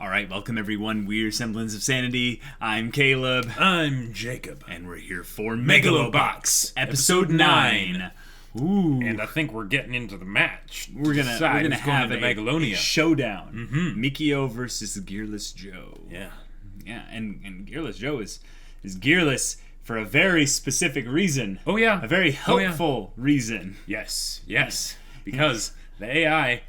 All right, welcome everyone. We're Semblance of Sanity. I'm Caleb. I'm Jacob. And we're here for Megalo episode 9. Ooh. And I think we're getting into the match. We're gonna have a showdown. Mikio versus Gearless Joe. Yeah. Yeah, and Gearless Joe is gearless for a very specific reason. Oh, yeah. A very helpful reason. Yes. Because the AI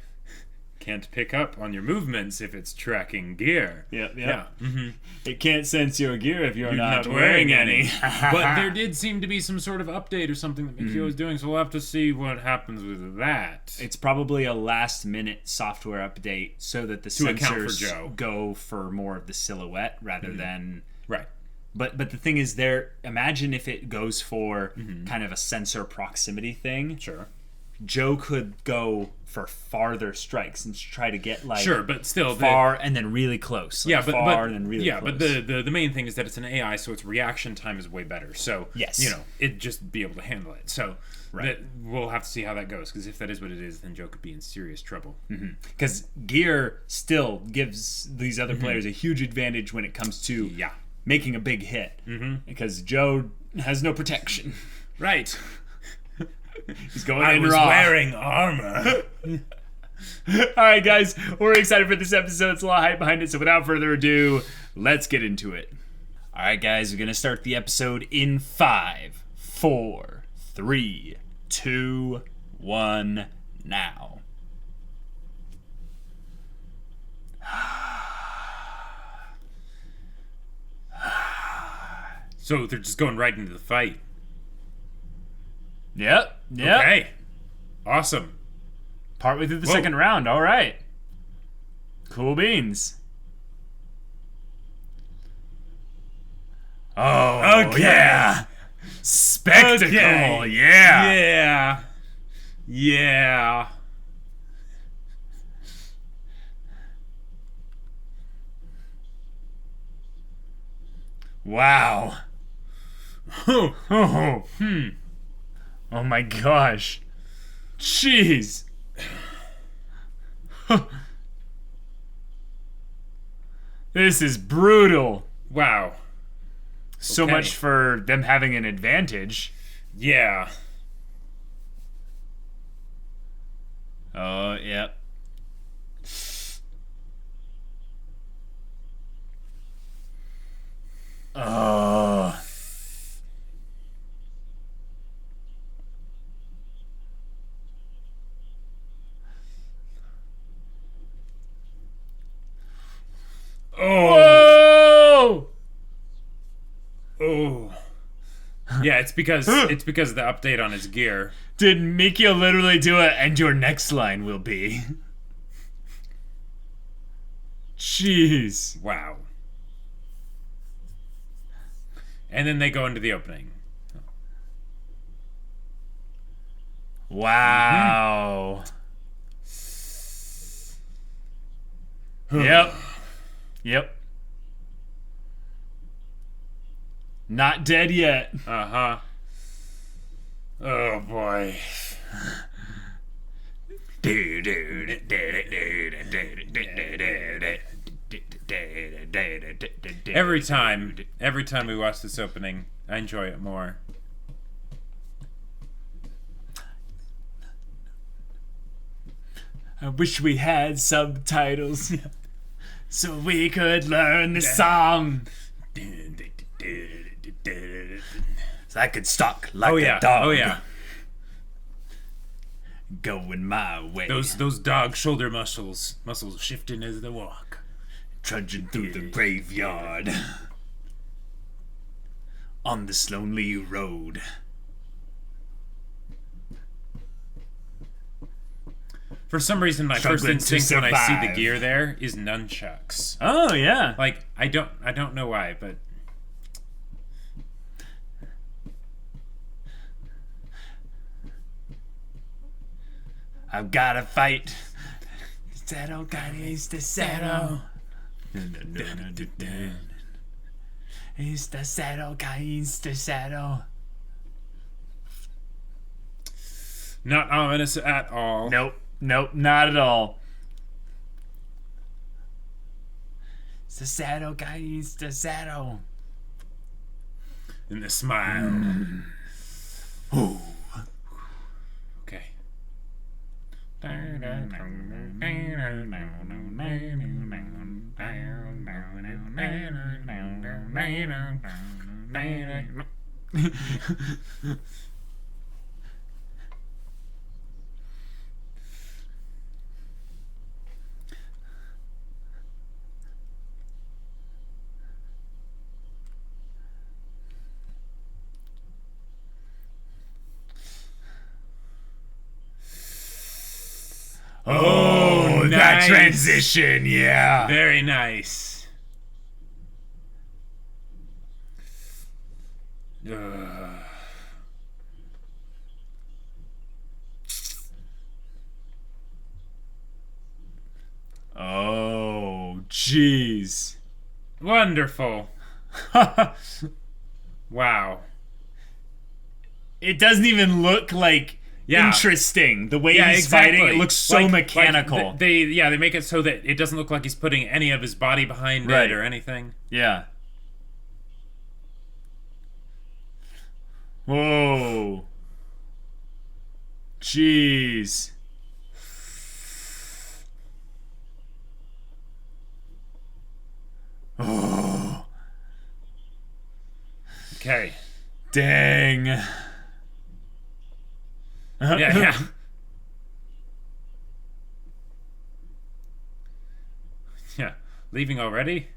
can't pick up on your movements if it's tracking gear. Yeah. Mm-hmm. It can't sense your gear if you're not wearing any. But there did seem to be some sort of update or something that Mikio was doing, so we'll have to see what happens with that. It's probably a last-minute software update so that the sensors go for more of the silhouette rather than... Right. But the thing is, imagine if it goes for kind of a sensor proximity thing. Sure. Joe could go for farther strikes and try to get but still far and then really close. But close. the main thing is that it's an AI, so its reaction time is way better. So yes, it'd just be able to handle it. So we'll have to see how that goes, because if that is what it is, then Joe could be in serious trouble. Because gear still gives these other players a huge advantage when it comes to making a big hit. Because Joe has no protection. Right. He's going I in was raw. wearing armor. Alright guys, we're excited for this episode. It's a lot of hype behind it, so without further ado, let's get into it. Alright guys, we're going to start the episode in 5, 4, 3, 2, 1, now. So they're just going right into the fight. Yep. Okay. Awesome. Partway through the second round. All right. Cool beans. Oh, okay. Yeah. Spectacle. Okay. Yeah. Wow. Oh my gosh. Jeez. This is brutal. Wow. So much for them having an advantage. Yeah. Oh, yep. Oh. Oh. Yeah, it's because of the update on his gear. Did Mikio literally do it? And your next line will be. Jeez. Wow. And then they go into the opening. Wow. Yep. Not dead yet. Uh-huh. Oh, boy. Every time we watch this opening, I enjoy it more. I wish we had subtitles so we could learn the song. So I could stalk like a dog. Oh yeah. Going my way. Those dog shoulder muscles shifting as they walk. Trudging through the graveyard. On this lonely road. For some reason, my first instinct when I see the gear there is nunchucks. Oh yeah. Like I don't know why, but I've gotta fight. Saddle guys, the saddle. It's the saddle guys, the saddle. Not ominous at all. Nope, not at all. Susato, guys. Susato. And the smile. Ooh. Okay. Oh, that nice. transition, yeah. Very nice. Oh, jeez. Wonderful. Wow. It doesn't even look like interesting. The way he's fighting, it looks so mechanical. They make it so that it doesn't look like he's putting any of his body behind it or anything. Yeah. Whoa. Jeez. Oh. Okay. Dang. Yeah. Yeah. Leaving already?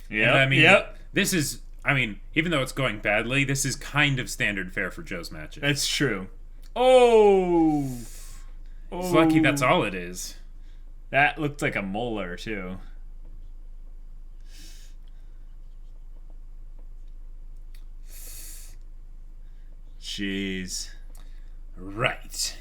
Yep. This is, even though it's going badly, this is kind of standard fare for Joe's matches. That's true. Oh. It's lucky that's all it is. That looked like a molar, too. Jeez. Right.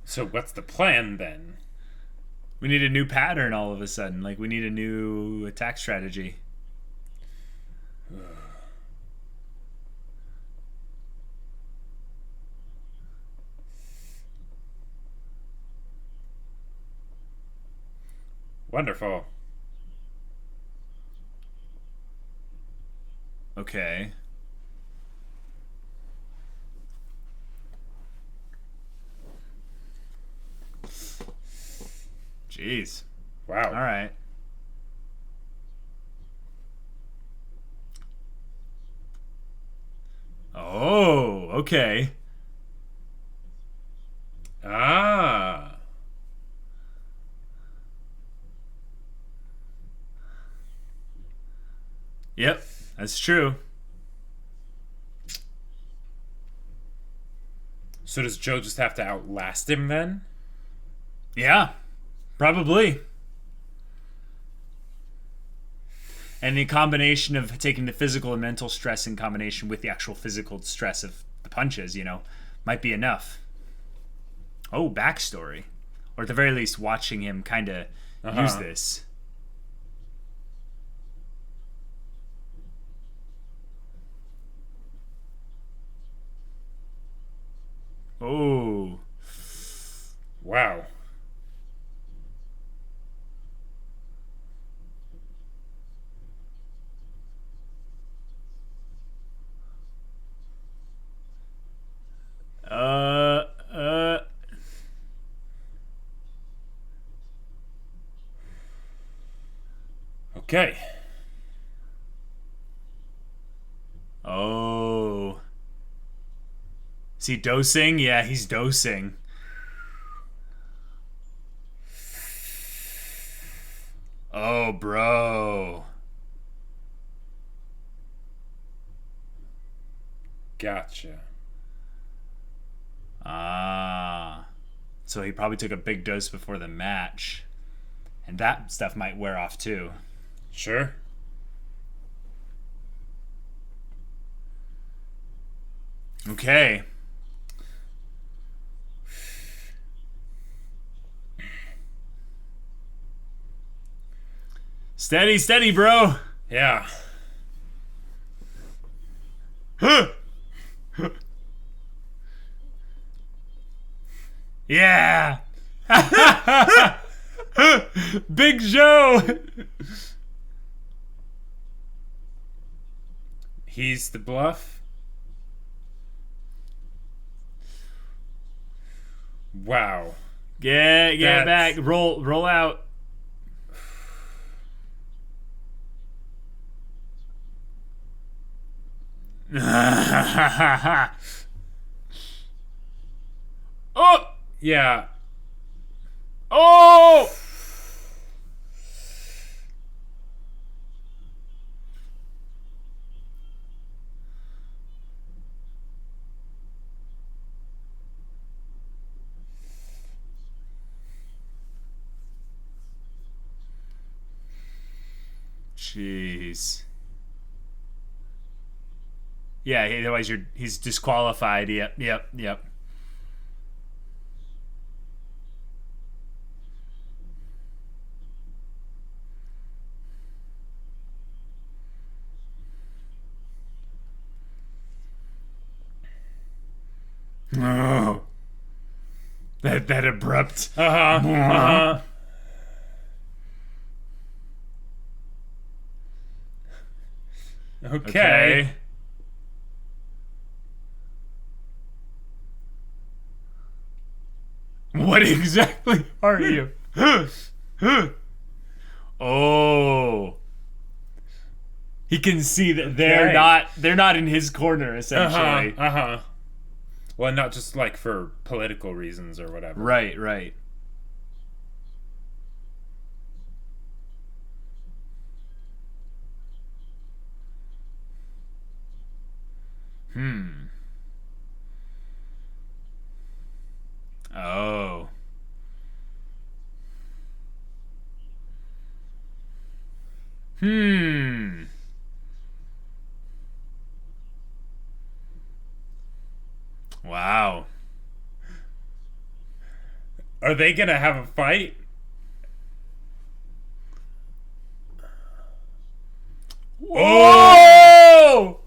So what's the plan then? We need a new pattern all of a sudden. Like, we need a new attack strategy. Wonderful. Okay. Jeez. Wow. All right. Oh, okay. Ah. Yep, that's true. So does Joe just have to outlast him then? Yeah, probably. And the combination of taking the physical and mental stress in combination with the actual physical stress of the punches, might be enough. Oh, backstory. Or at the very least, watching him kind of use this. Oh. Wow. Okay. Oh. Is he dosing? Yeah, he's dosing. Oh, bro. Gotcha. Ah. So he probably took a big dose before the match. And that stuff might wear off too. Sure. Okay. Steady, steady, bro. Yeah. Yeah. Big Joe. He's the bluff. Wow. Get That's- back. Roll out. Oh! Yeah. Oh! Jeez. Yeah, otherwise he's disqualified. Yep. Oh. That abrupt. Okay. What exactly are you? Oh. He can see that they're not in his corner, essentially. Well, not just like for political reasons or whatever. Right. Oh. Wow. Are they gonna have a fight? Whoa!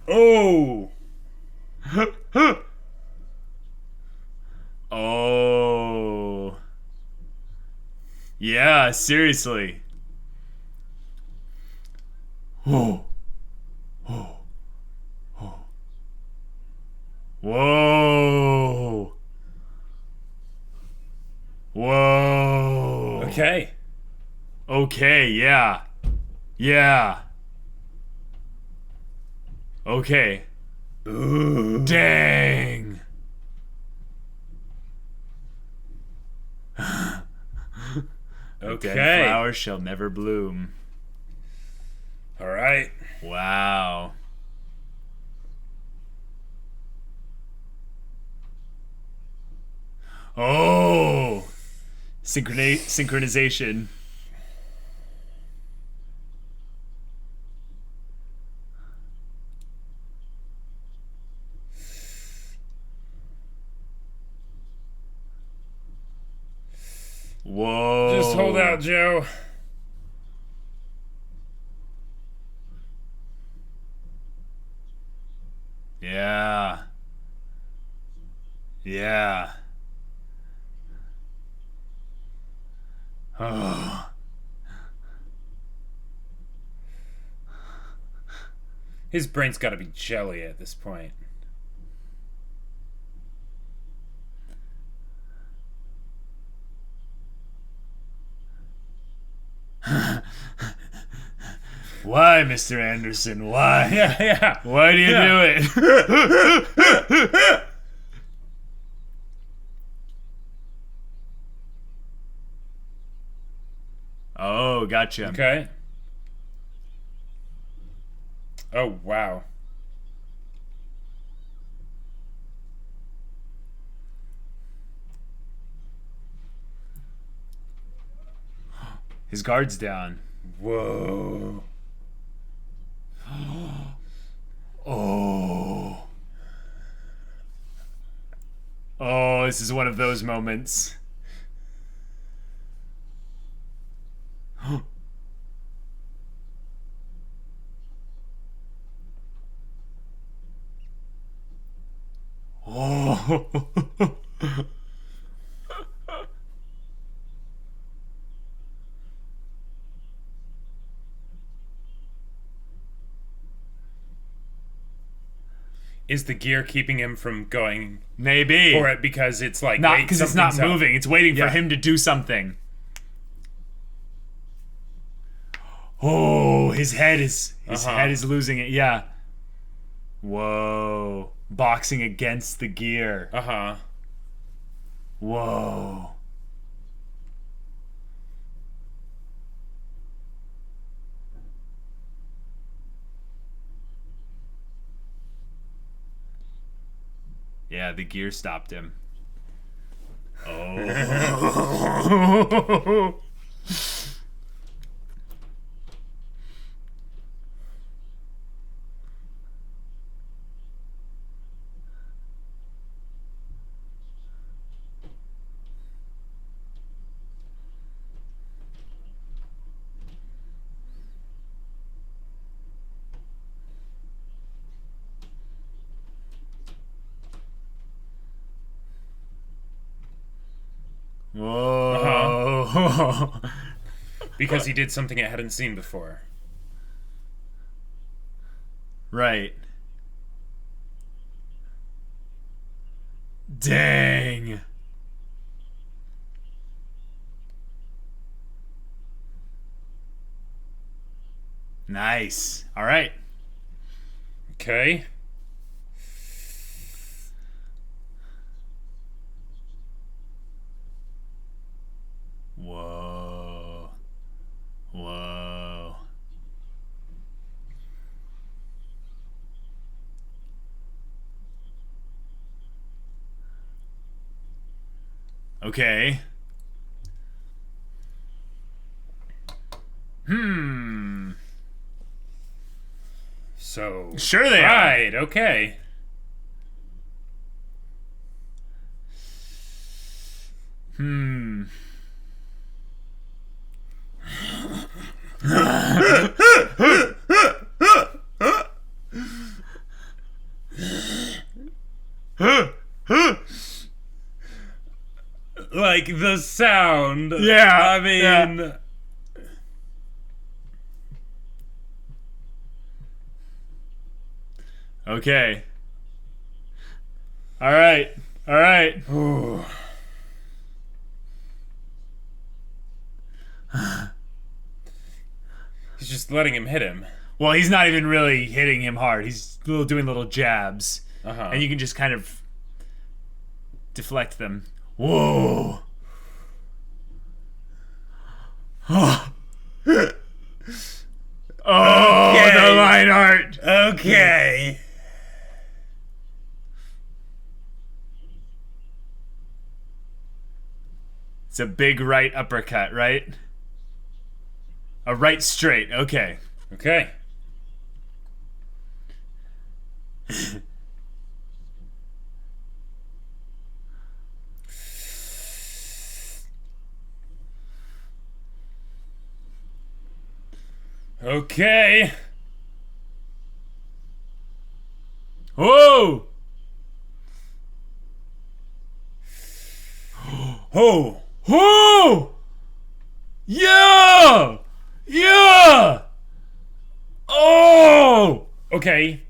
Oh! Oh. Yeah, seriously. Oh. Whoa. Whoa. Okay, yeah. Okay. Ooh. Dang. Okay. Dead flower shall never bloom. All right. Wow. Oh. Synchronization. Whoa. Just hold out, Joe. Yeah. Oh. His brain's got to be jelly at this point. Why, Mr. Anderson? Why? Yeah. Why do you do it? Oh, gotcha. Okay. Oh, wow. His guard's down. Whoa. Oh. Oh, this is one of those moments. Is the gear keeping him from going Maybe. for it because it's like Not because it's not something's up? moving. It's waiting Yeah. for him to do something. Oh, his head is losing it. Yeah. Whoa. Boxing against the gear. Uh-huh. Whoa. Yeah, the gear stopped him. Oh. Whoa. Because he did something it hadn't seen before. Right. Dang. Nice. All right. Okay. Whoa. Whoa. Okay. So Sure they are. right, okay. Like the sound. Yeah, I mean, yeah. Okay. All right. All right. he's just letting him hit him. Well, he's not even really hitting him hard. He's doing little jabs. Uh-huh. And you can just kind of deflect them. Whoa. Oh, the line art. Okay. It's a big right uppercut, right? A right straight. Okay. Okay. Okay. Whoa. Oh. Whoa. Yeah. Yeah. Oh. Okay.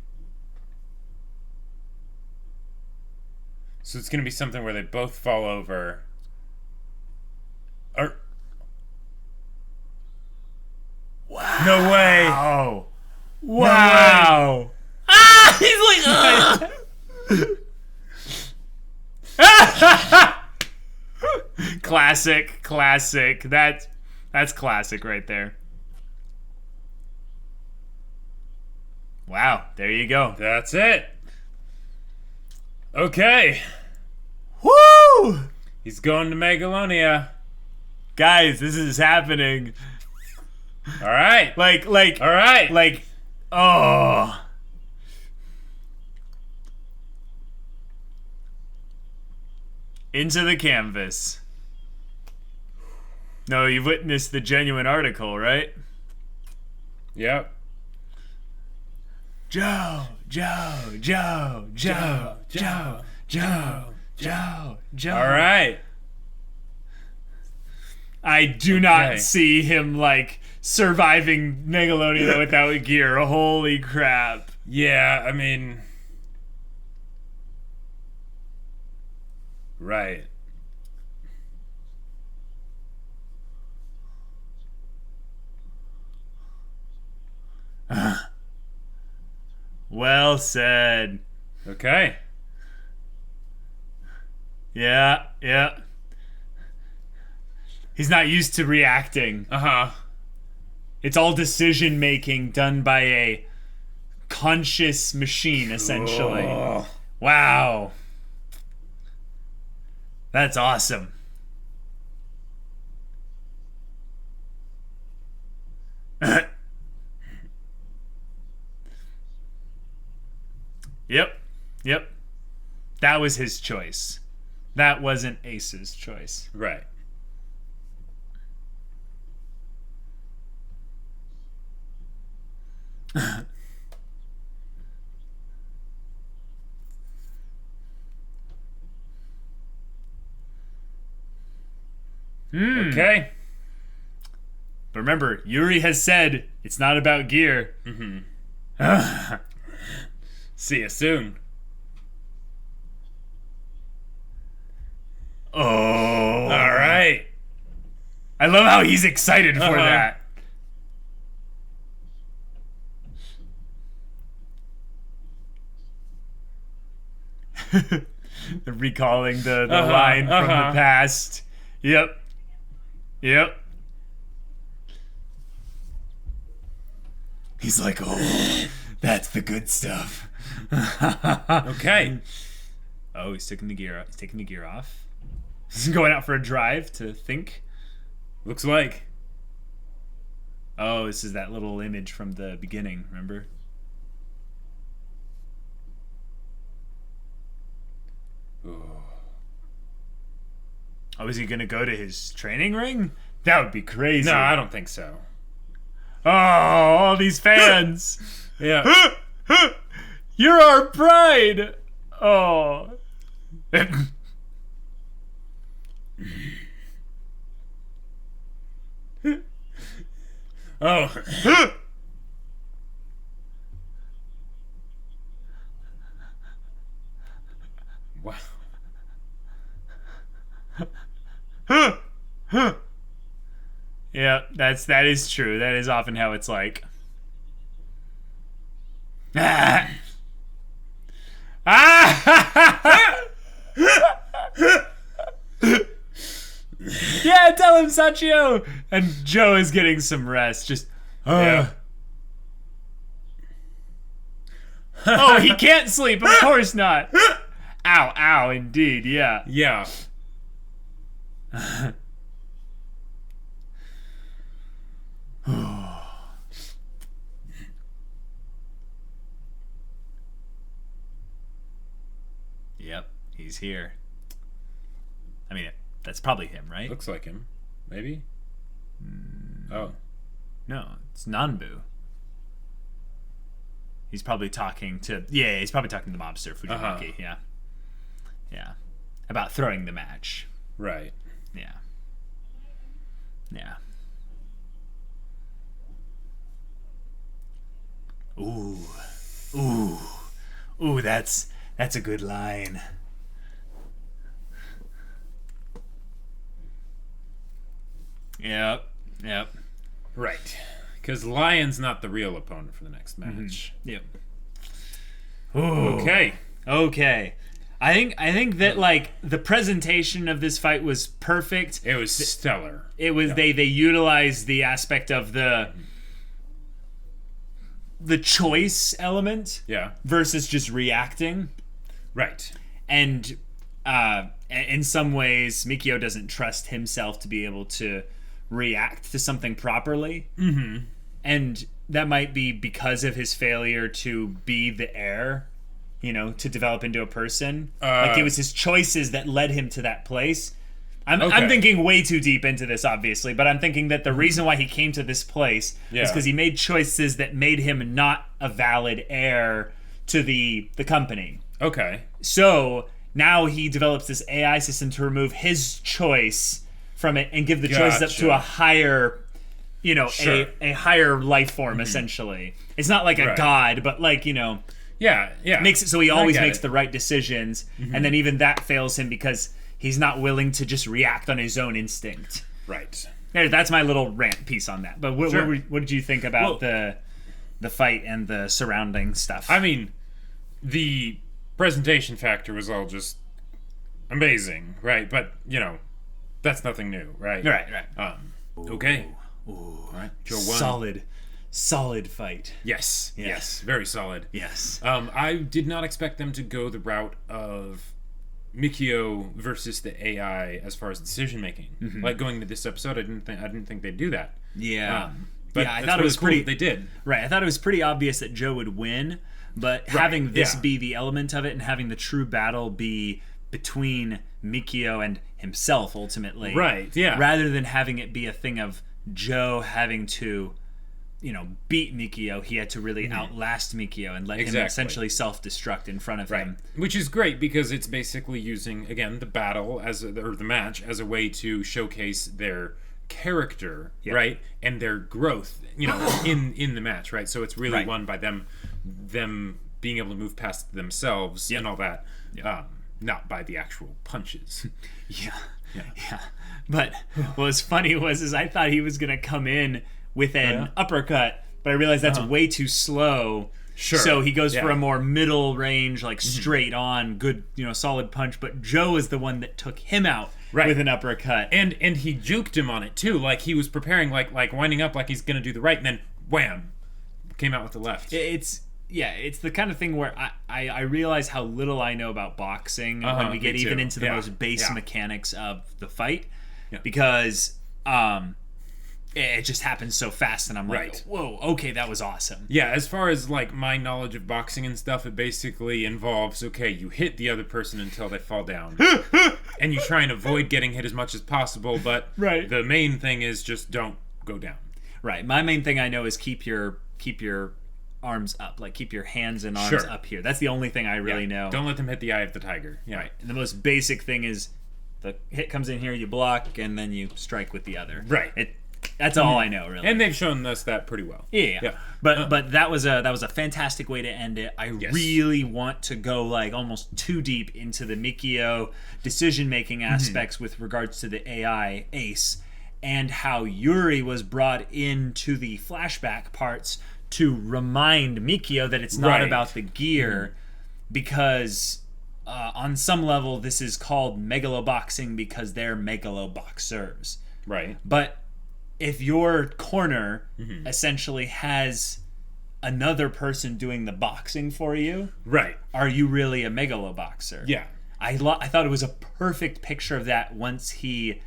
So it's gonna be something where they both fall over. Or Wow. no way. Oh. Wow. Ah, he's like, classic, classic. That's classic right there. Wow, there you go. That's it. Okay. Woo! He's going to Megalonia. Guys, this is happening. All right. Like, All right. like, oh. Into the canvas. No, you've witnessed the genuine article, right? Yep. Joe, Joe, Joe, Joe, Joe, Joe, Joe, Joe. All right. I do not see him like surviving Megalonia without gear. Holy crap. Yeah, I mean... Right. Well said. Okay. Yeah, yeah. He's not used to reacting. Uh-huh. It's all decision making done by a conscious machine, essentially. Oh. Wow. That's awesome. Yep. Yep. That was his choice. That wasn't Ace's choice. Right. Okay. But remember, Yuri has said it's not about gear. Mm-hmm. See you soon. Oh. All right. I love how he's excited for that. Recalling the line from the past. Yep. Yep. He's like, oh, that's the good stuff. Okay. Oh, he's taking the gear off. He's taking the gear off. He's going out for a drive to think. Looks like. Oh, this is that little image from the beginning, remember? Oh, is he going to go to his training ring? That would be crazy. No, I don't think so. Oh, all these fans. Yeah. You're our pride. Oh. Oh. Wow. Yeah, that is true. That is often how it's like. Ah! Ah! Yeah, tell him, Sachio. And Joe is getting some rest. Just. Yeah. Oh, he can't sleep. Of course not. Ow, ow, indeed. Yeah. Yeah. Yep, he's here. I mean, that's probably him, right? Looks like him. Maybe? Oh. No, it's Nanbu. He's probably talking to... Yeah, he's probably talking to the mobster, Fujimaki. Yeah. Yeah. About throwing the match. Right. Yeah. Yeah. Ooh. Ooh. Ooh, that's a good line. Yep. Yep. Right. Because Lion's not the real opponent for the next match. Yep. Ooh. Okay. Okay. I think that like the presentation of this fight was perfect. It was stellar. It was they utilized the aspect of the choice element versus just reacting. Right. And in some ways Mikio doesn't trust himself to be able to react to something properly. Mm-hmm. And that might be because of his failure to be the heir, you know, to develop into a person. Like it was his choices that led him to that place. I'm thinking way too deep into this, obviously, but I'm thinking that the reason why he came to this place is because he made choices that made him not a valid heir to the company. Okay. So now he develops this AI system to remove his choice from it and give the choice up to a higher, a higher life form, essentially. It's not like a god, but like, makes it so he always makes the right decisions, and then even that fails him because he's not willing to just react on his own instinct. Right. That's my little rant piece on that. But what did you think about the fight and the surrounding stuff? I mean, the presentation factor was all just amazing, right? But, that's nothing new, right? Right. Okay. Ooh. All right. Joe won. Solid fight. Yes. Very solid. Yes. I did not expect them to go the route of Mikio versus the AI as far as decision making. Like going to this episode, I didn't think they'd do that. Yeah. But I thought it was cool pretty. They did. Right. I thought it was pretty obvious that Joe would win, but having this be the element of it and having the true battle be between Mikio and himself ultimately. Right. Yeah. Rather than having it be a thing of Joe having to, beat Mikio, he had to really outlast Mikio and let him essentially self-destruct in front of him. Which is great because it's basically using, again, the battle or the match as a way to showcase their character, right, and their growth, in the match, right. So it's really won by them being able to move past themselves and all that, not by the actual punches. Yeah. But what was funny was I thought he was gonna come in with an uppercut, but I realized that's way too slow. Sure. So he goes for a more middle range, like straight on, good, solid punch. But Joe is the one that took him out with an uppercut, and he juked him on it too. Like he was preparing, like winding up, like he's gonna do the right, and then wham, came out with the left. It's the kind of thing where I realize how little I know about boxing when we get even into the most base mechanics of the fight, because it just happens so fast, and I'm like, whoa, okay, that was awesome. Yeah, as far as like my knowledge of boxing and stuff, it basically involves, okay, you hit the other person until they fall down. And you try and avoid getting hit as much as possible, but the main thing is just don't go down. Right. My main thing I know is keep your arms up, like keep your hands and arms up here. That's the only thing I really know. Don't let them hit the eye of the tiger. Yeah. Right. And the most basic thing is the hit comes in here, you block, and then you strike with the other. Right. That's all I know, really. And they've shown us that pretty well. Yeah. But that was a fantastic way to end it. I really want to go like almost too deep into the Mikio decision-making aspects with regards to the AI Ace, and how Yuri was brought into the flashback parts to remind Mikio that it's not about the gear, because on some level this is called Megalo boxing because they're Megalo boxers. Right. But if your corner essentially has another person doing the boxing for you, are you really a Megalo boxer? Yeah. I thought it was a perfect picture of that once he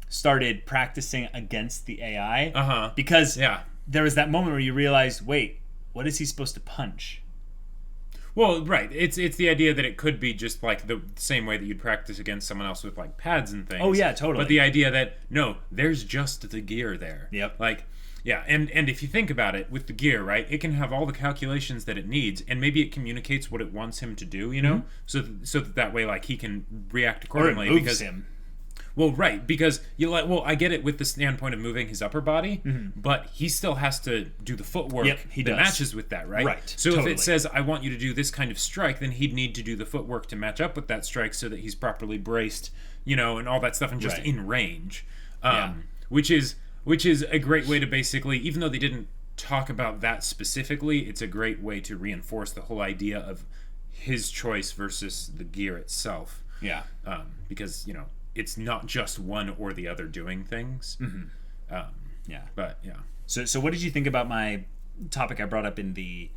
started practicing against the AI. Because there was that moment where you realized, wait, what is he supposed to punch? Well, it's the idea that it could be just like the same way that you'd practice against someone else with like pads and things. Oh yeah, totally. But the idea that no, there's just the gear there. Yep. Like, yeah, and if you think about it, with the gear, right, it can have all the calculations that it needs, and maybe it communicates what it wants him to do, so that way like he can react accordingly. Or it moves him. Well, because I get it with the standpoint of moving his upper body, but he still has to do the footwork that matches with that, right? Right. So if it says, I want you to do this kind of strike, then he'd need to do the footwork to match up with that strike so that he's properly braced, and all that stuff, and just in range. Which is a great way to basically, even though they didn't talk about that specifically, it's a great way to reinforce the whole idea of his choice versus the gear itself. Yeah. Because, it's not just one or the other doing things. But yeah. So what did you think about my topic I brought up in the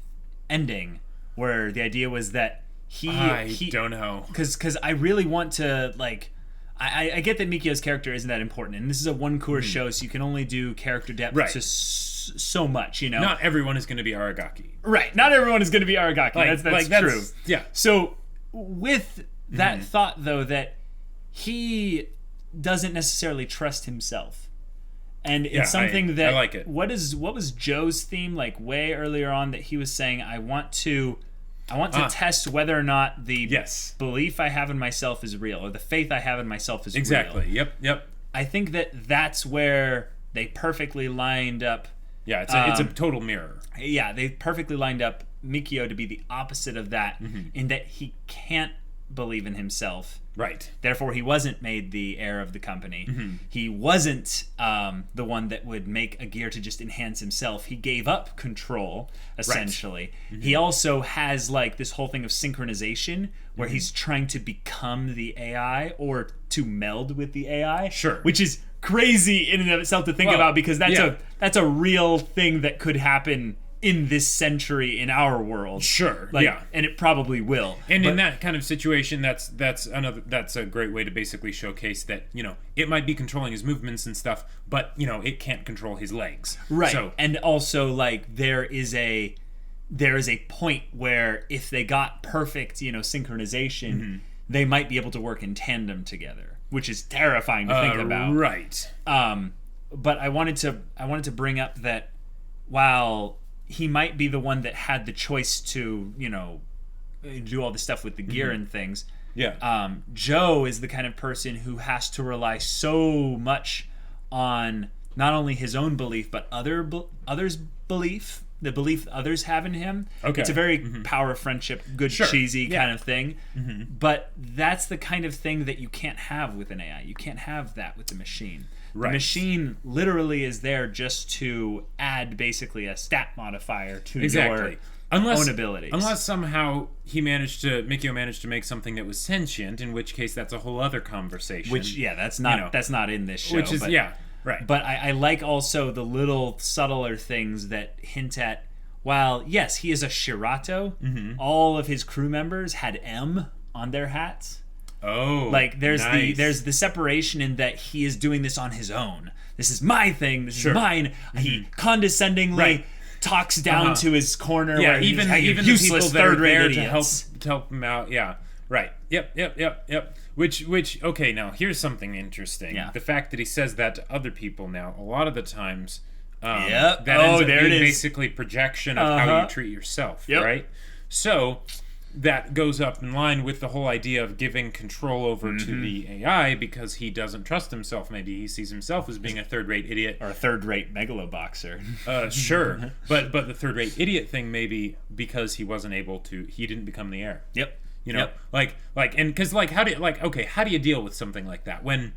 ending, where the idea was that he don't know, because I really want to like. I get that Mikio's character isn't that important, and this is a one course show, so you can only do character depth to so much. Not everyone is going to be Aragaki. Right. Not everyone is going to be Aragaki. That's true. Yeah. So with that thought, though, that he doesn't necessarily trust himself, and it's something that I like it. What was Joe's theme like way earlier on, that he was saying, I want to I want to test whether or not the Yes. belief I have in myself is real, or the faith I have in myself is real. Exactly. Yep. I think that's where they perfectly lined up. Yeah, it's a total mirror. Yeah, they perfectly lined up Mikio to be the opposite of that, in that he can't believe in himself. Right. Therefore, he wasn't made the heir of the company. He wasn't the one that would make a gear to just enhance himself. He gave up control, essentially. Right. He also has like this whole thing of synchronization, where he's trying to become the AI or to meld with the AI. Sure. Which is crazy in and of itself to think about, because that's a real thing that could happen in this century in our world. Sure. And it probably will. And in that kind of situation, that's a great way to basically showcase that, it might be controlling his movements and stuff, but it can't control his legs. Right. So, and also like there is a point where if they got perfect, synchronization, they might be able to work in tandem together, which is terrifying to think about. Right. But I wanted to bring up that while he might be the one that had the choice to, do all this stuff with the gear and things. Yeah. Joe is the kind of person who has to rely so much on not only his own belief, but others' belief, the belief others have in him. Okay. It's a very power of friendship, good, cheesy kind of thing. But that's the kind of thing that you can't have with an AI. You can't have that with the machine. Right. The machine literally is there just to add basically a stat modifier to your own abilities. Unless somehow Mikio managed to make something that was sentient, in which case that's a whole other conversation. Which, that's not in this show. Which is, right. But I like also the little subtler things that hint at, while, yes, he is a Shirato, all of his crew members had M on their hats. Oh, like there's nice. the separation in that he is doing this on his own. This is my thing. This is mine. He condescendingly talks down to his corner. Yeah, where even the people that are there to idiots. help him out. Yeah, right. Yep. Which okay. Now here's something interesting. Yeah. The fact that he says that to other people now, a lot of the times, that ends up there being it is. basically projection of how you treat yourself. Yep. Right. So that goes up in line with the whole idea of giving control over to the AI because he doesn't trust himself. Maybe he sees himself as being a third-rate idiot. Or a third-rate Megalo boxer. Sure. But the third-rate idiot thing maybe because he didn't become the heir. Yep. And because how do you deal with something like that when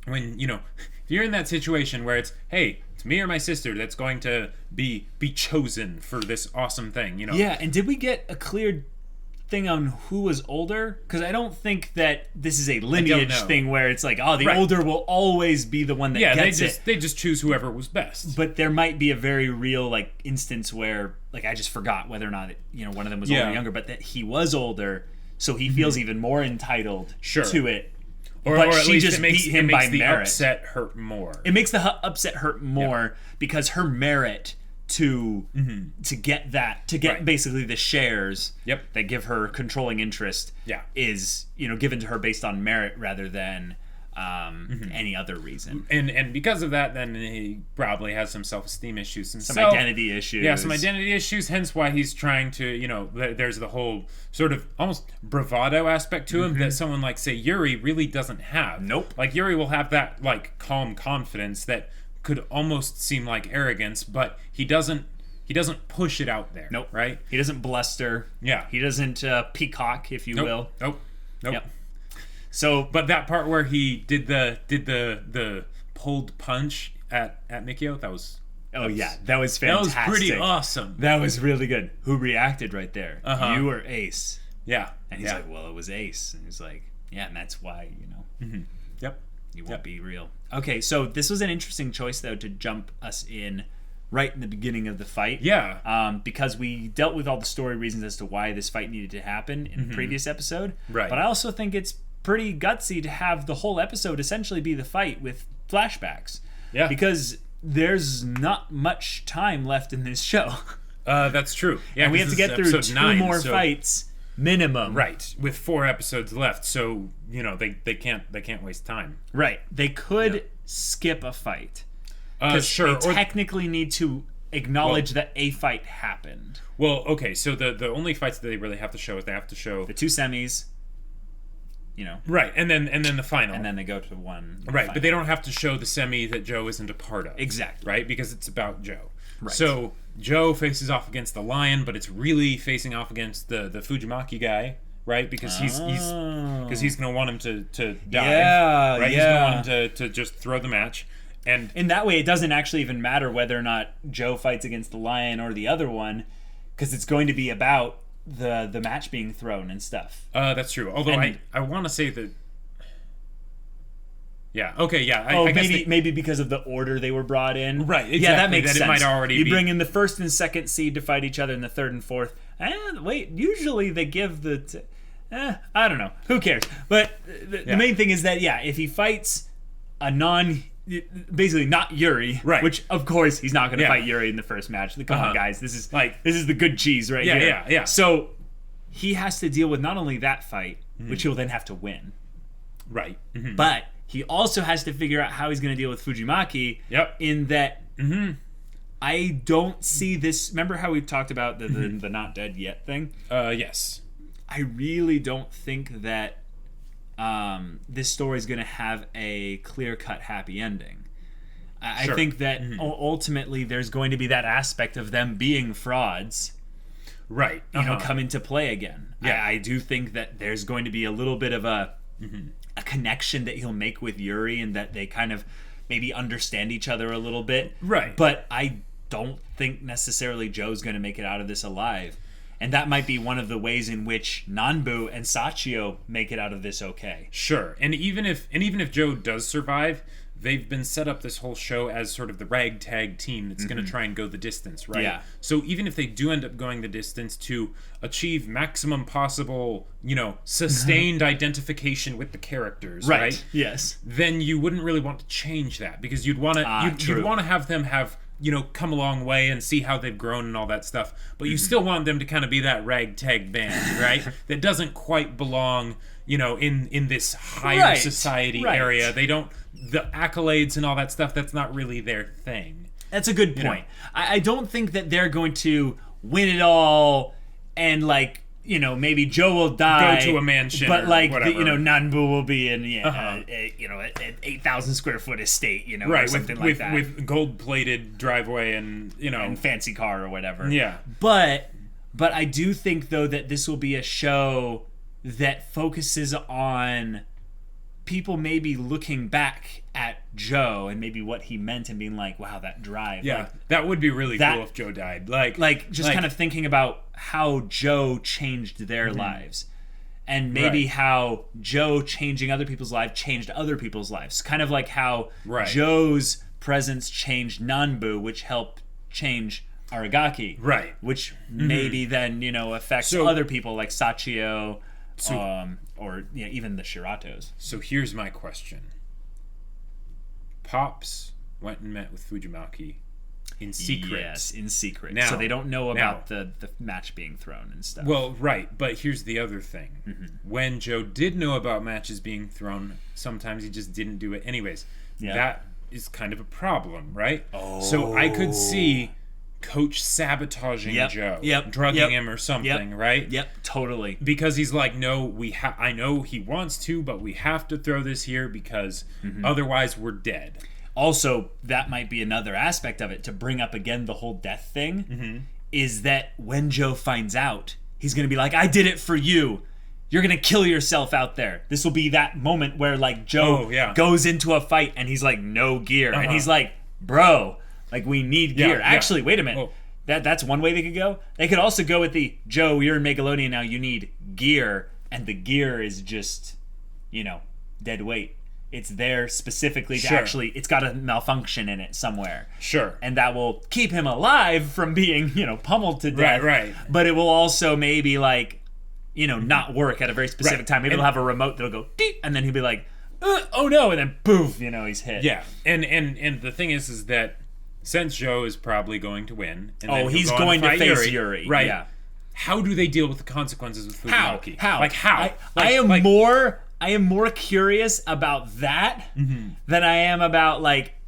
if you're in that situation where it's, hey, it's me or my sister that's going to be chosen for this awesome thing, Yeah, and did we get a clear thing on who was older? Because I don't think that this is a lineage thing where it's like, the older will always be the one that gets it. They just choose whoever was best. But there might be a very real instance where I just forgot whether or not one of them was older or younger, but that he was older, so he feels even more entitled to it. Or but at she least just beat him by by the merit. Upset hurt more. It makes the upset hurt more because her merit to get basically the shares that give her controlling interest is given to her based on merit rather than any other reason. And because of that, then he probably has some self-esteem issues himself. Some identity issues. Yeah, some identity issues, hence why he's trying to, there's the whole sort of almost bravado aspect to him that someone like, say, Yuri really doesn't have. Nope. Like, Yuri will have that, calm confidence that could almost seem like arrogance, but he doesn't push it out there. Nope. Right? He doesn't bluster. Yeah. He doesn't peacock, if you will. Nope. Yep. So, but that part where he did the pulled punch at Mikio, that was that was fantastic. That was pretty awesome. That was really good. Who reacted right there? You or Ace? Yeah. And he's like, well, it was Ace. And he's like, yeah, and that's why, Yep. You won't be real. Okay, so this was an interesting choice, though, to jump us in right in the beginning of the fight. Yeah. Because we dealt with all the story reasons as to why this fight needed to happen in the previous episode. Right. But I also think it's pretty gutsy to have the whole episode essentially be the fight with flashbacks. Yeah. Because there's not much time left in this show. That's true. Yeah, and we have to get through two more fights minimum. Right. With 4 episodes left, so they can't waste time. Right. They could skip a fight. Sure. They technically need to acknowledge that a fight happened. Well, okay, so the only fights that they really have to show is they have to show the 2 semis, right, and then the final, and then they go to one right, final. but they don't have to show the semi that Joe isn't a part of, exactly, right, because it's about Joe. Right. So Joe faces off against the Lion, but it's really facing off against the Fujimaki guy, right? Because he's gonna want him to die, yeah, right? Yeah. He's gonna want him to just throw the match. And in that way, it doesn't actually even matter whether or not Joe fights against the Lion or the other one, because it's going to be about the match being thrown and stuff. That's true. Although I want to say that. Yeah. Okay. Yeah. I guess maybe because of the order they were brought in. Right. Exactly. Yeah, that makes sense. It might already you be... bring in the first and second seed to fight each other in the third and fourth. Wait. Usually they give the. I don't know. Who cares? But the main thing is that if he fights a basically not Yuri, right? Which of course he's not going to fight Yuri in the first match. Come on, guys, this is the good cheese right here. Yeah. So he has to deal with not only that fight, which he'll then have to win, right? Mm-hmm. But he also has to figure out how he's going to deal with Fujimaki. Yep. In that, I don't see this. Remember how we talked about the not dead yet thing? Yes. I really don't think that this story is going to have a clear-cut happy ending. I think that ultimately there's going to be that aspect of them being frauds, right? Come into play again. Yeah. I do think that there's going to be a little bit of a connection that he'll make with Yuri, and that they kind of maybe understand each other a little bit. Right. But I don't think necessarily Joe's going to make it out of this alive. And that might be one of the ways in which Nanbu and Sachio make it out of this okay. Sure. And even if Joe does survive, they've been set up this whole show as sort of the ragtag team that's going to try and go the distance, right? Yeah. So even if they do end up going the distance to achieve maximum possible, sustained identification with the characters, right? Yes. Then you wouldn't really want to change that, because you'd want to you'd want to have them have come a long way and see how they've grown and all that stuff. But you still want them to kind of be that ragtag band, right? That doesn't quite belong, in this higher society area. They don't, the accolades and all that stuff, that's not really their thing. That's a good point. I don't think that they're going to win it all and maybe Joe will die, go to a mansion, but Nanbu will be in an 8,000 square foot estate, right, or something with that, with gold plated driveway and and fancy car or whatever. Yeah, but I do think though that this will be a show that focuses on people maybe looking back at Joe and maybe what he meant and being like, wow, that drive. Yeah, that would be really cool if Joe died. Kind of thinking about how Joe changed their lives. And maybe how Joe changing other people's lives changed other people's lives. Kind of like how Joe's presence changed Nanbu, which helped change Aragaki. Right. Which maybe then, affects other people like Sachio, or even the Shiratos. So here's my question. Pops went and met with Fujimaki in secret. Yes, in secret. Now, so they don't know about the match being thrown and stuff. Well, right, but here's the other thing. When Joe did know about matches being thrown, sometimes he just didn't do it anyways. Yeah. That is kind of a problem, right? Oh. So I could see Coach sabotaging Joe, drugging him or something, right? Yep, totally. Because he's like, no, I know he wants to, but we have to throw this here because otherwise we're dead. Also, that might be another aspect of it, to bring up again the whole death thing, is that when Joe finds out, he's going to be like, I did it for you. You're going to kill yourself out there. This will be that moment where Joe goes into a fight and he's like, no gear. And he's like, bro, we need gear. Actually, wait a minute. That's one way they could go. They could also go with the, Joe, you're in Megalonia now, you need gear. And the gear is just, dead weight. It's there specifically to actually, it's got a malfunction in it somewhere. Sure. And that will keep him alive from being, pummeled to death. Right. But it will also maybe not work at a very specific time. Maybe it'll have a remote that'll go, deep, and then he'll be like, oh no, and then poof, he's hit. Yeah. And the thing is that since Joe is probably going to win, and he's going to face Yuri. Right. Yeah. How do they deal with the consequences with Fujimaki? How? How? I am more curious about that than I am about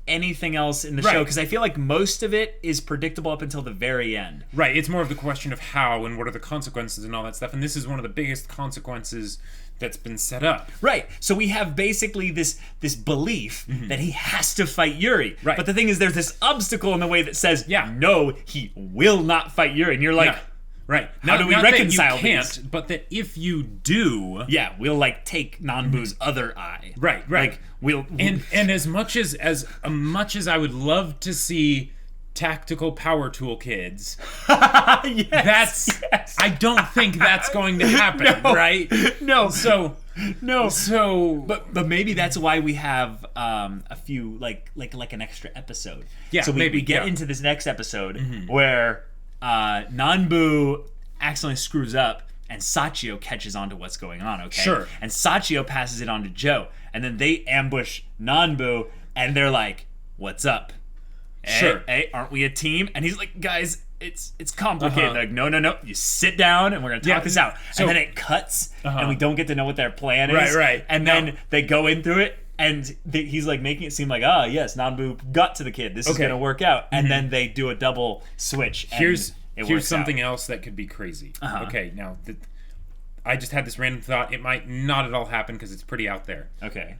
anything else in the show, because I feel like most of it is predictable up until the very end. Right. It's more of the question of how and what are the consequences and all that stuff. And this is one of the biggest consequences that's been set up. Right. So we have basically this belief that he has to fight Yuri. Right. But the thing is, there's this obstacle in the way that says, no, he will not fight Yuri. And you're like, right. How do we reconcile that you can't, these? But that if you do... Yeah, we'll, like, take Nanbu's other eye. Right. Like, we'll... And as much as I would love to see tactical power tool kids, yes. I don't think that's going to happen, right? No. So... but maybe that's why we have a few, like an extra episode. Yeah, so we get into this next episode where... Nanbu accidentally screws up and Sachio catches on to what's going on, okay? Sure. And Sachio passes it on to Joe. And then they ambush Nanbu and they're like, what's up? Sure. Hey, aren't we a team? And he's like, guys, it's complicated. They're like, no. You sit down and we're going to talk this out. So, and then it cuts and we don't get to know what their plan is. Right. And then they go in through it. And he's like making it seem like, yes, Nanbu got to the kid. This is going to work out. And then they do a double switch. And here's something out. else that could be crazy. Okay, now I just had this random thought. It might not at all happen because it's pretty out there. Okay.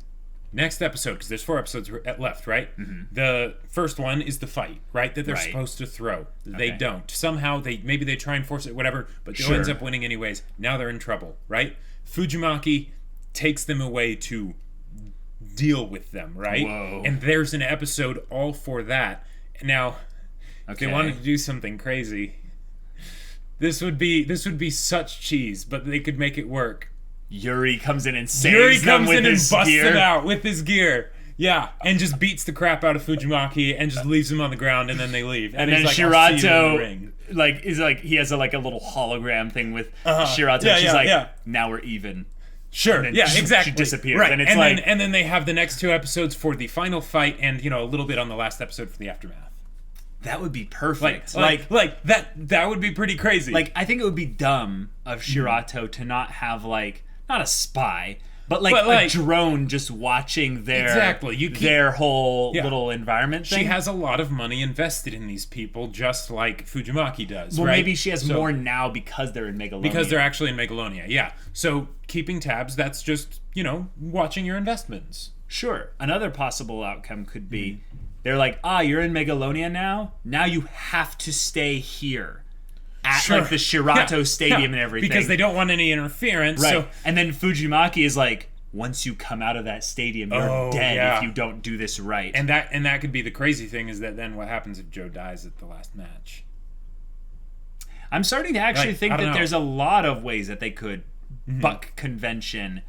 Next episode, because there's 4 episodes left, right? The first one is the fight, right? That they're supposed to throw. They don't. Somehow maybe they try and force it, whatever. But Joe ends up winning anyways. Now they're in trouble, right? Fujimaki takes them away to deal with them, right? Whoa. And there's an episode all for that. Now, if they wanted to do something crazy, this would be such cheese, but they could make it work. Yuri comes in and saves them with his gear. Busts them out with his gear. Yeah, and just beats the crap out of Fujimaki and just leaves him on the ground, and then they leave. And then like, Shirato, he has a little hologram thing with Shirato. Yeah, she's now we're even. Sure. And then exactly. She disappears. Right. And it's and then they have the next 2 episodes for the final fight, and a little bit on the last episode for the aftermath. That would be perfect. Like that would be pretty crazy. Like, I think it would be dumb of Shirato to not have not a spy, but a drone just watching their whole little environment thing. She has a lot of money invested in these people, just like Fujimaki does. Well, right? maybe she has more now because they're in Megalonia. Because they're actually in Megalonia, yeah. So keeping tabs, that's just, watching your investments. Sure. Another possible outcome could be they're like, you're in Megalonia now? Now you have to stay here. At the Shirato Stadium and everything. Because they don't want any interference. Right. So, and then Fujimaki is like, once you come out of that stadium, you're dead if you don't do this right. And that could be the crazy thing, is that then what happens if Joe dies at the last match? I'm starting to actually think that there's a lot of ways that they could buck convention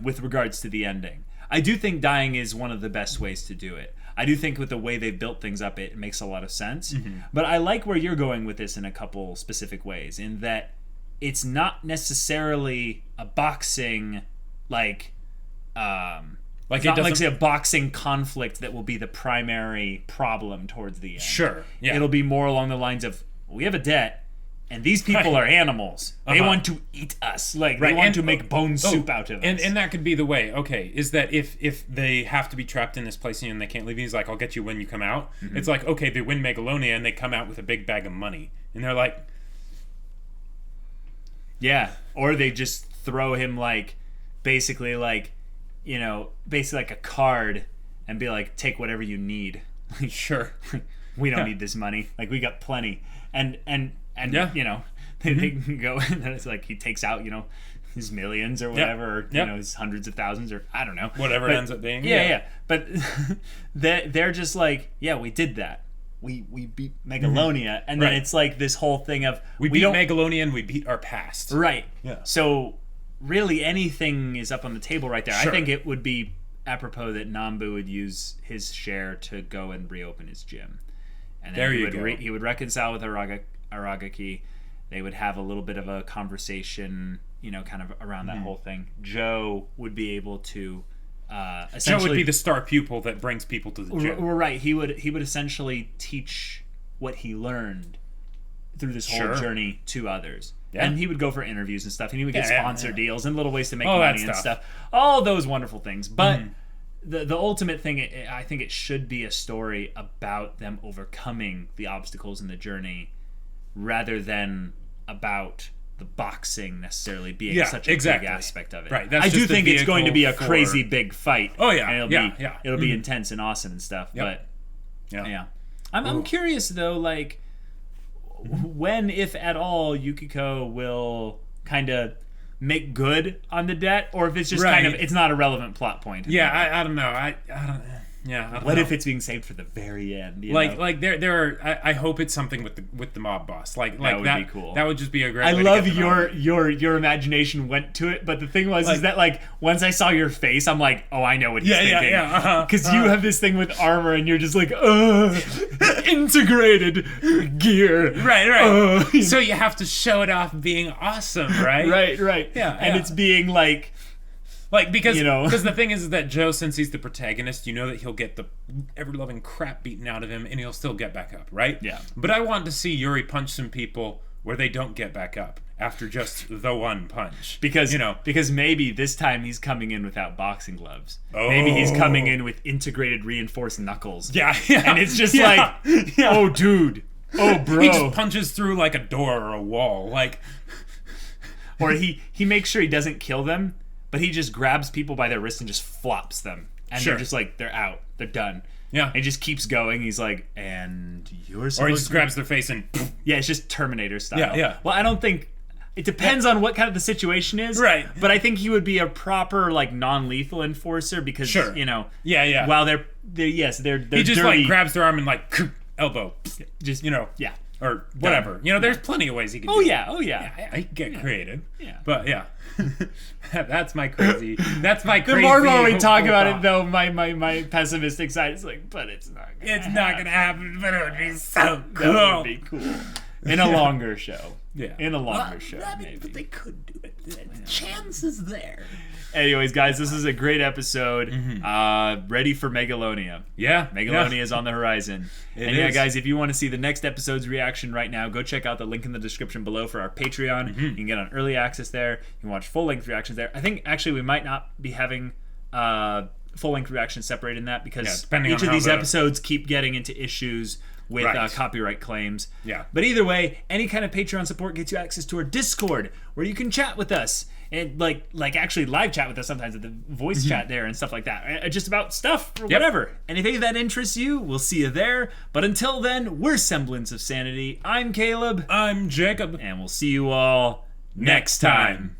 with regards to the ending. I do think dying is one of the best ways to do it. I do think with the way they've built things up, it makes a lot of sense. But I like where you're going with this in a couple specific ways, in that it's not necessarily a boxing, a boxing conflict that will be the primary problem towards the end. Sure. Yeah. It'll be more along the lines of, we have a debt, and these people are animals. They want to eat us. They want to make bone soup out of us. And that could be the way. Okay, is that if they have to be trapped in this place and they can't leave, he's like, I'll get you when you come out. It's like, okay, they win Megalonia and they come out with a big bag of money. And they're like... Yeah, or they just throw him basically like a card and be like, take whatever you need. Sure. We don't need this money. We got plenty. And they can go, and then it's like he takes out, his millions or whatever, or his hundreds of thousands, or I don't know. Whatever it ends up being. Yeah. But they're just like, we did that. We beat Megalonia, and then it's like this whole thing of we beat Megalonia and we beat our past. Right. Yeah. So really anything is up on the table right there. Sure. I think it would be apropos that Nanbu would use his share to go and reopen his gym. And then he would reconcile with Aragaki. They would have a little bit of a conversation, kind of around that whole thing. Joe would be able to Joe would be the star pupil that brings people to the gym. Right. He would essentially teach what he learned through this whole journey to others. Yeah. And he would go for interviews and stuff, and he would get sponsor deals and little ways to make money and stuff. All those wonderful things. But the ultimate thing, I think it should be a story about them overcoming the obstacles in the journey, rather than about the boxing necessarily being such a big aspect of it. Right. I do think it's going to be a crazy big fight. Oh yeah. And it'll be intense and awesome and stuff. Yep. But yeah. I'm curious though, like when, if at all, Yukiko will kind of make good on the debt, or if it's just kind of, it's not a relevant plot point. Yeah, I don't know. I don't. Yeah. I don't what know. if it's being saved for the very end? You Like know? there are. I hope it's something with the mob boss. Like that would be cool. That would just be a great. I way love to get your imagination went to it, but the thing was is that like once I saw your face, I'm like, oh, I know what he's thinking. Because you have this thing with armor, and you're just like, integrated gear. Right. So you have to show it off being awesome, right? Right. Yeah. And it's being like because you know, because the thing is that Joe, since he's the protagonist, you know that he'll get the ever-loving crap beaten out of him, and he'll still get back up, right? Yeah. But I want to see Yuri punch some people where they don't get back up after just the one punch, because maybe this time he's coming in without boxing gloves. Maybe he's coming in with integrated reinforced knuckles. Yeah. And it's just like, oh, dude, oh, bro. He just punches through like a door or a wall, like, or he makes sure he doesn't kill them. But he just grabs people by their wrists and just flops them. And they're just like, they're out. They're done. Yeah. And he just keeps going. He's like, and you're supposed Or he just grabs their face and... Yeah, it's just Terminator style. Yeah. Well, I don't think... It depends on what kind of the situation is. Right. But I think he would be a proper, like, non-lethal enforcer because, you know... Yeah. While they're he just, dirty. Like, grabs their arm and, like, elbow. Just, Yeah. Or whatever. Done. You know, there's plenty of ways he can do it. Oh, yeah. I get creative. Yeah. But, yeah. That's my crazy... The more we talk about it, though, my pessimistic side is like, but it's not gonna happen, but it would be so cool. That would be cool. In a longer show. Yeah. In a longer show, maybe. But they could do it. The chance is there. Anyways, guys, this is a great episode. Ready for Megalonia. Yeah. Megalonia is on the horizon. It yeah, is. guys, if you want to see the next episode's reaction right now, go check out the link in the description below for our Patreon. You can get on early access there. You can watch full-length reactions there. I think, actually, we might not be having full-length reactions separated in that because each of these episodes keep getting into issues with copyright claims. Yeah. But either way, any kind of Patreon support gets you access to our Discord, where you can chat with us. And like actually live chat with us sometimes at the voice chat there and stuff like that. Just about stuff or whatever. Anything that interests you, we'll see you there. But until then, we're Semblance of Sanity. I'm Caleb. I'm Jacob. And we'll see you all next time.